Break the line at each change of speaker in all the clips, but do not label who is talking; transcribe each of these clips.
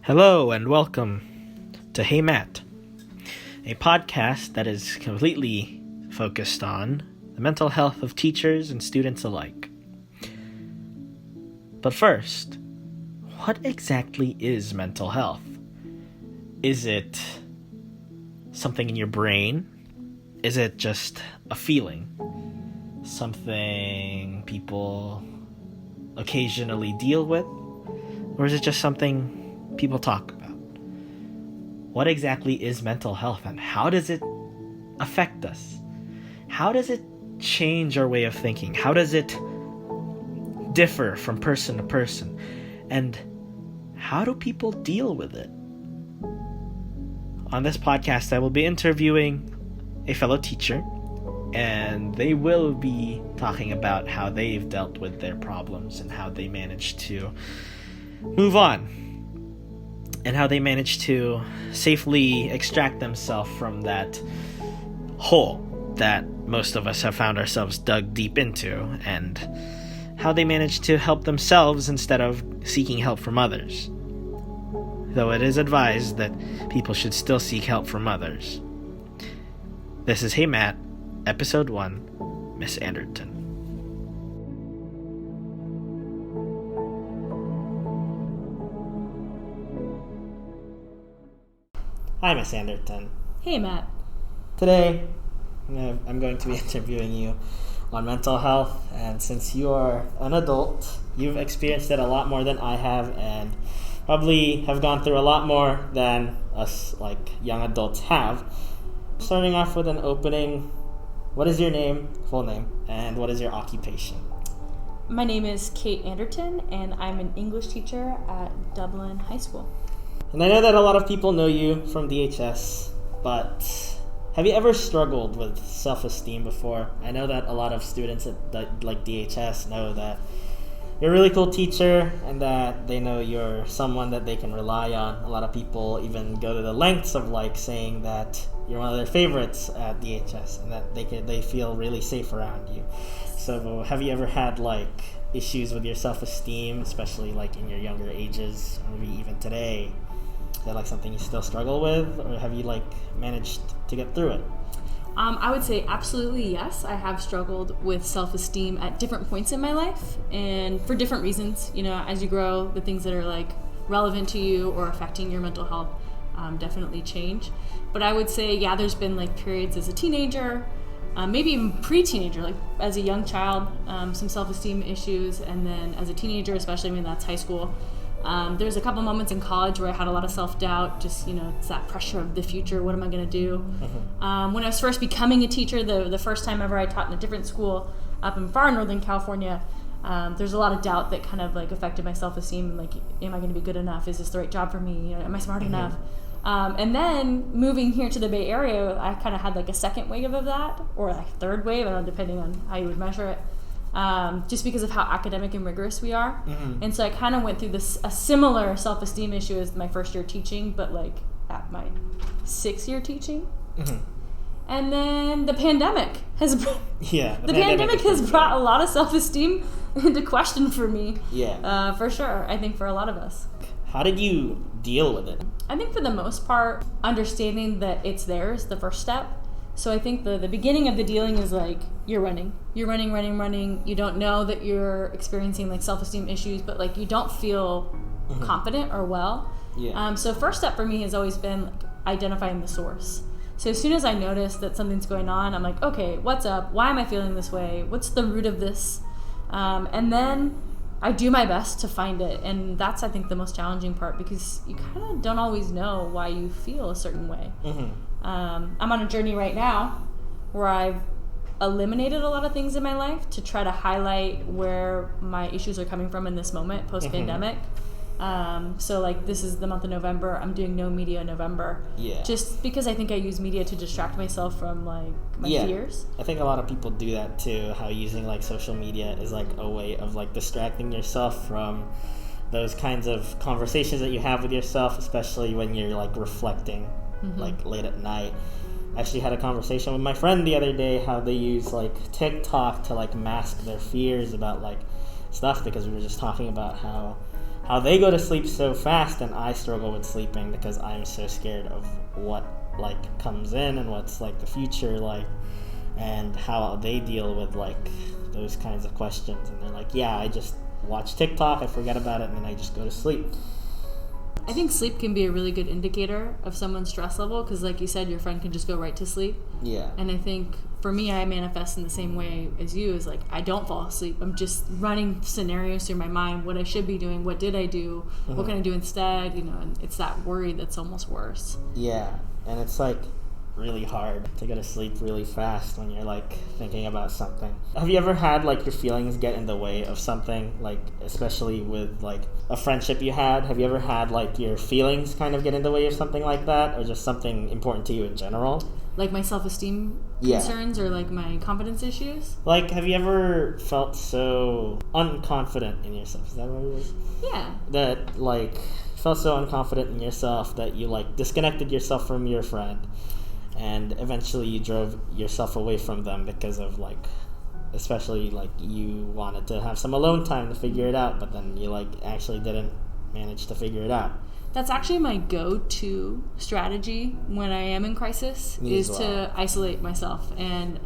Hello and welcome to Hey Matt, a podcast that is completely focused on the mental health of teachers and students alike. But first, what exactly is mental health? Is it something in your brain? Is it just a feeling? Something people occasionally deal with? Or is it just something people talk about? What exactly is mental health and how does it affect us? How does it change our way of thinking? How does it differ from person to person? And how do people deal with it? On this podcast, I will be interviewing a fellow teacher, and they will be talking about how they've dealt with their problems and how they managed to move on, and how they managed to safely extract themselves from that hole that most of us have found ourselves dug deep into, and how they managed to help themselves instead of seeking help from others. Though it is advised that people should still seek help from others. This is Hey Matt, Episode 1, Miss Anderton. Hi, Miss Anderton.
Hey, Matt.
Today, I'm going to be interviewing you on mental health, and since you are an adult, you've experienced it a lot more than I have, and probably have gone through a lot more than us, young adults have. Starting off with an opening, what is your name, full name, and what is your occupation?
My name is Kate Anderton, and I'm an English teacher at Dublin High School.
And I know that a lot of people know you from DHS, but have you ever struggled with self-esteem before? I know that a lot of students at DHS know that you're a really cool teacher and that they know you're someone that they can rely on. A lot of people even go to the lengths of saying that you're one of their favorites at DHS and that they feel really safe around you. So have you ever had issues with your self-esteem, especially in your younger ages, or maybe even today? Is that something you still struggle with, or have you managed to get through it?
I would say absolutely yes. I have struggled with self-esteem at different points in my life and for different reasons. As you grow, the things that are relevant to you or affecting your mental health definitely change. But I would say, yeah, there's been periods as a teenager, maybe even pre-teenager, as a young child, some self-esteem issues, and then as a teenager, especially that's high school. There's a couple moments in college where I had a lot of self-doubt, just, it's that pressure of the future, what am I going to do? Mm-hmm. When I was first becoming a teacher, the first time ever I taught in a different school up in far Northern California, there's a lot of doubt that kind of affected my self-esteem, am I going to be good enough? Is this the right job for me? Am I smart
Mm-hmm.
enough? And then moving here to the Bay Area, I kind of had a second wave of that, or a third wave, I don't know, depending on how you would measure it. Just because of how academic and rigorous we are. Mm-hmm. And so I kind of went through a similar self-esteem issue as my first year teaching, but at my 6th year teaching. Mm-hmm. And then the pandemic has brought a lot of self-esteem into question for me. Yeah. For sure. I think for a lot of us.
How did you deal with it?
I think for the most part, understanding that it's there is the first step. So I think the beginning of the dealing is you're running. You're running. You don't know that you're experiencing self-esteem issues, but you don't feel mm-hmm. confident or well. Yeah. So first step for me has always been identifying the source. So as soon as I notice that something's going on, I'm okay, what's up? Why am I feeling this way? What's the root of this? And then I do my best to find it. And that's, I think, the most challenging part because you kind of don't always know why you feel a certain way. Mm-hmm. I'm on a journey right now where I've eliminated a lot of things in my life to try to highlight where my issues are coming from in this moment, post-pandemic. Mm-hmm. So this is the month of November. I'm doing no media in November. Yeah. Just because I think I use media to distract myself from my fears.
I think a lot of people do that too, how using social media is a way of distracting yourself from those kinds of conversations that you have with yourself, especially when you're reflecting. Mm-hmm. Late at night. I actually had a conversation with my friend the other day how they use TikTok to mask their fears about stuff, because we were just talking about how how they go to sleep so fast and I struggle with sleeping because I'm so scared of what like comes in and what's like the future like, and how they deal with like those kinds of questions. And they're like, yeah, I just watch TikTok, I forget about it, and then I just go to sleep.
I think sleep can be a really good indicator of someone's stress level because, like you said, your friend can just go right to sleep.
Yeah.
And I think for me, I manifest in the same way as you. Is like I don't fall asleep. I'm just running scenarios through my mind. What I should be doing. What did I do? Mm-hmm. What can I do instead? You know, and it's that worry that's almost worse.
Yeah, and it's like really hard to go to sleep really fast when you're like thinking about something. Have you ever had like your feelings get in the way of something, like especially with like a friendship you had? Have you ever had like your feelings kind of get in the way of something like that, or just something important to you in general?
Like my self-esteem concerns or like my confidence issues?
Like, have you ever felt so unconfident in yourself? Is that what it is?
Yeah.
That like felt so unconfident in yourself that you like disconnected yourself from your friend, and eventually you drove yourself away from them because of like, especially like you wanted to have some alone time to figure it out, but then you like actually didn't manage to figure it out.
That's actually my go-to strategy when I am in crisis, is to isolate myself. And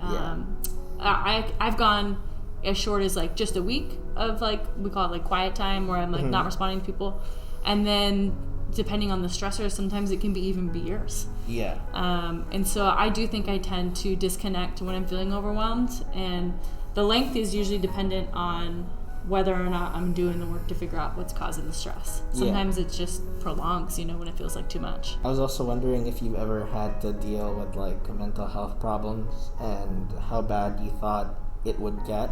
I've gone as short as like just a week of like, we call it like quiet time, where I'm like not responding to people. And then depending on the stressor, sometimes it can be even be years.
Yeah.
And so I do think I tend to disconnect when I'm feeling overwhelmed, and the length is usually dependent on whether or not I'm doing the work to figure out what's causing the stress. Sometimes it's just prolongs, you know, when it feels like too much.
I was also wondering if you've ever had to deal with like mental health problems and how bad you thought it would get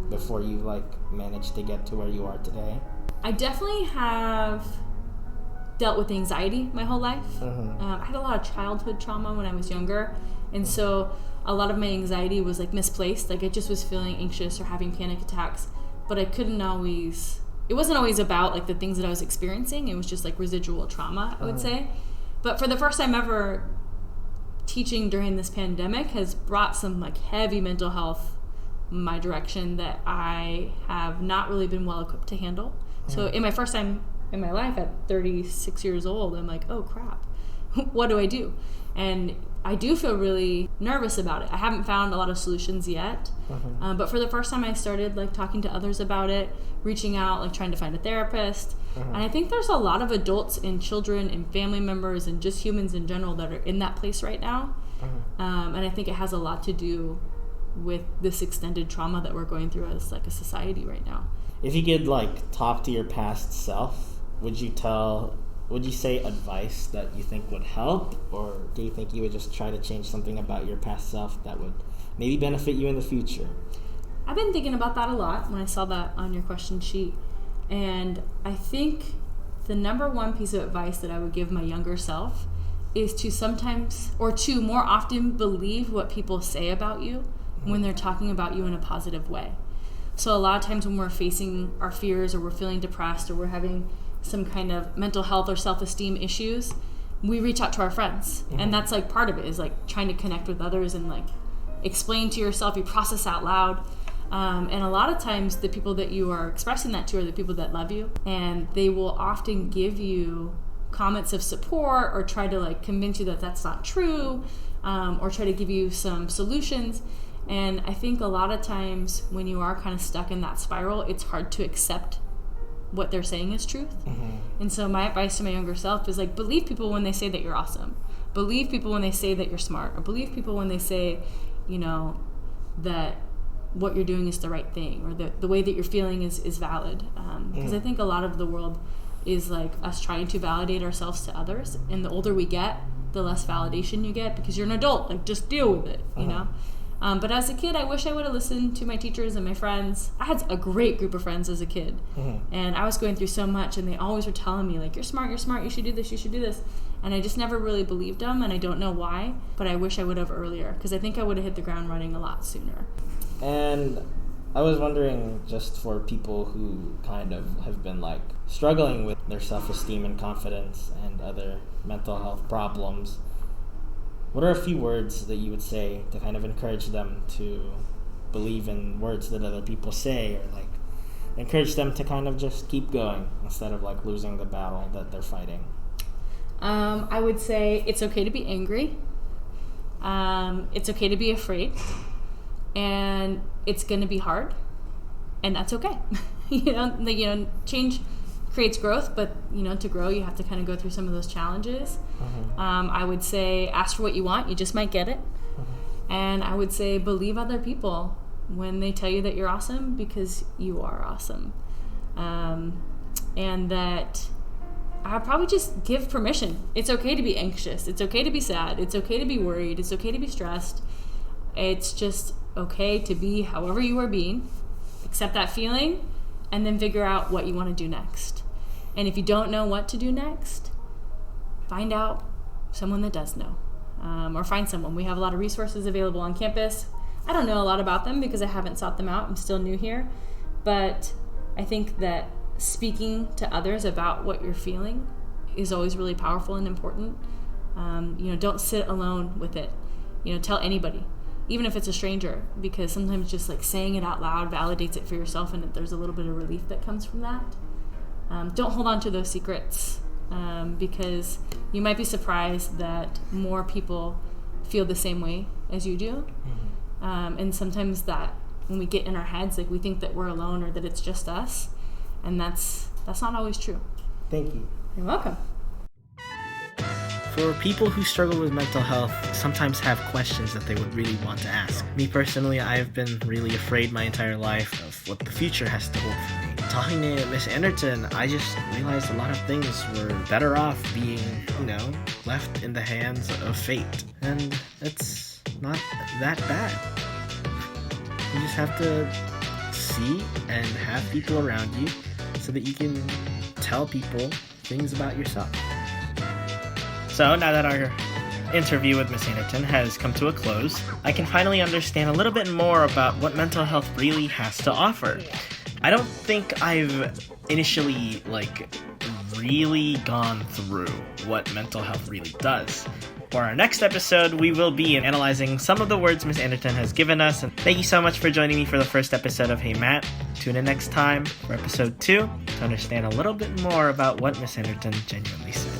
before you like managed to get to where you are today.
I definitely have dealt with anxiety my whole life. I had a lot of childhood trauma when I was younger, and so a lot of my anxiety was like misplaced. Like I just was feeling anxious or having panic attacks, but I couldn't always, it wasn't always about like the things that I was experiencing. It was just like residual trauma, I would say. But for the first time ever, teaching during this pandemic has brought some like heavy mental health my direction that I have not really been well equipped to handle. So in my first time in my life at 36 years old, I'm like, oh crap, what do I do? And I do feel really nervous about it. I haven't found a lot of solutions yet, but for the first time I started like talking to others about it, reaching out, like trying to find a therapist. And I think there's a lot of adults and children and family members and just humans in general that are in that place right now. And I think it has a lot to do with this extended trauma that we're going through as like a society right now.
If you could like talk to your past self, would you say advice that you think would help, or do you think you would just try to change something about your past self that would maybe benefit you in the future?
I've been thinking about that a lot when I saw that on your question sheet, and I think the number one piece of advice that I would give my younger self is to sometimes, or to more often, believe what people say about you when they're talking about you in a positive way. So a lot of times when we're facing our fears, or we're feeling depressed, or we're having some kind of mental health or self-esteem issues, we reach out to our friends. And that's like part of it, is like trying to connect with others and like explain to yourself, you process out loud. And a lot of times the people that you are expressing that to are the people that love you, and they will often give you comments of support or try to like convince you that that's not true, or try to give you some solutions. And I think a lot of times when you are kind of stuck in that spiral, it's hard to accept what they're saying is truth. And so my advice to my younger self is like, believe people when they say that you're awesome. Believe people when they say that you're smart, or believe people when they say, you know, that what you're doing is the right thing, or the way that you're feeling is valid. Because I think a lot of the world is like us trying to validate ourselves to others, and the older we get, the less validation you get, because you're an adult, like just deal with it, you know? But as a kid, I wish I would have listened to my teachers and my friends. I had a great group of friends as a kid, and I was going through so much, and they always were telling me, like, you're smart, you should do this, you should do this. And I just never really believed them, and I don't know why, but I wish I would have earlier, because I think I would have hit the ground running a lot sooner.
And I was wondering, just for people who kind of have been like struggling with their self-esteem and confidence and other mental health problems, what are a few words that you would say to kind of encourage them to believe in words that other people say, or like encourage them to kind of just keep going instead of like losing the battle that they're fighting?
I would say it's okay to be angry. It's okay to be afraid, and it's going to be hard, and that's okay. Change creates growth, but to grow, you have to kind of go through some of those challenges. I would say ask for what you want. You just might get it. And I would say believe other people when they tell you that you're awesome, because you are awesome. And that I probably just give permission. It's okay to be anxious. It's okay to be sad. It's okay to be worried. It's okay to be stressed. It's just okay to be however you are being. Accept that feeling, and then figure out what you want to do next. And if you don't know what to do next, find out someone that does know, or find someone. We have a lot of resources available on campus. I don't know a lot about them because I haven't sought them out. I'm still new here. But I think that speaking to others about what you're feeling is always really powerful and important. Don't sit alone with it. Tell anybody, even if it's a stranger, because sometimes just like saying it out loud validates it for yourself, and there's a little bit of relief that comes from that. Don't hold on to those secrets, because you might be surprised that more people feel the same way as you do. And sometimes that when we get in our heads, like we think that we're alone or that it's just us, and that's not always true.
Thank you.
You're welcome.
For people who struggle with mental health, sometimes have questions that they would really want to ask. Me personally, I've been really afraid my entire life of what the future has to hold for me. Talking to Miss Anderton, I just realized a lot of things were better off being, left in the hands of fate. And it's not that bad. You just have to see and have people around you so that you can tell people things about yourself. So now that our interview with Miss Anderton has come to a close, I can finally understand a little bit more about what mental health really has to offer. I don't think I've initially, really gone through what mental health really does. For our next episode, we will be analyzing some of the words Miss Anderton has given us. And thank you so much for joining me for the first episode of Hey Matt. Tune in next time for episode 2 to understand a little bit more about what Miss Anderton genuinely said.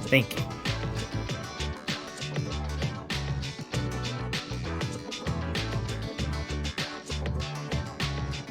Thank you.